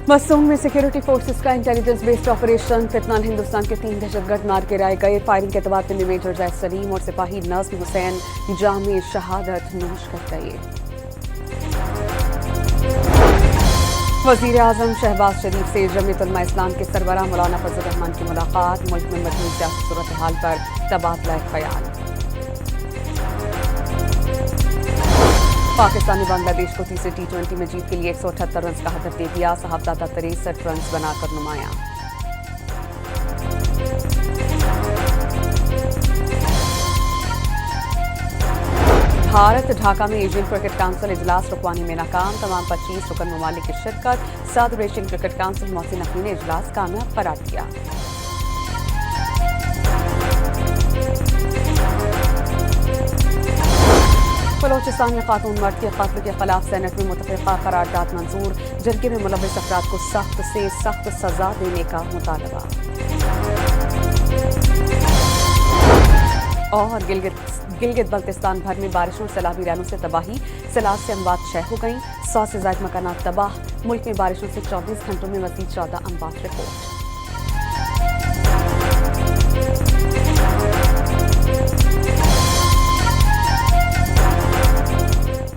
मसूम में security forces का intelligence based operation फितनाल Hindustan के 3 दहशतगर्द मार गिराए गए। फायरिंग के तबादले में मेजर जैद सलीम और सिपाही नज़्म हुसैन जामी शहादत नोश कर गए। वज़ीर आज़म शहबाज शरीफ से जमीयत उलमा इस्लाम के सरबराह मौलाना फजल रहमान की मुलाकात। मुल्क में मजबूत सियासी सूरत हाल पर तबादला ख्याल। पाकिस्तान ने बांग्लादेश को तीसरे T20 में जीत के लिए 178 रन का हदफ दे दिया। साहबजादा 63 रन बनाकर नुमाया। भारत ढाका में एशियन क्रिकेट काउंसिल इजलास रुकवाने में नाकाम। तमाम 25 रुकन ममालिक की शिरकत। सदर Asian cricket council Mohsin Naqvi ने इजलास कामयाब करार दिया। बलोचिस्तान में खातून मर्द के कत्ल के खिलाफ सेनेट में मुतफ़िक़ा करारदाद मंजूर। जरगे में मुलव्विस अफराद को सख्त से सख्त सजा देने का मुतालबा। और गिलगित बल्तिस्तान भर में बारिशों और सैलाबी रैनों से तबाही। सैलाब से अमवात 6 हो गईं। 100 से ज़ायद मकानात तबाह। मुल्क में बारिशों से 24 घंटों में मज़ीद 14 अमवात रिपोर्ट।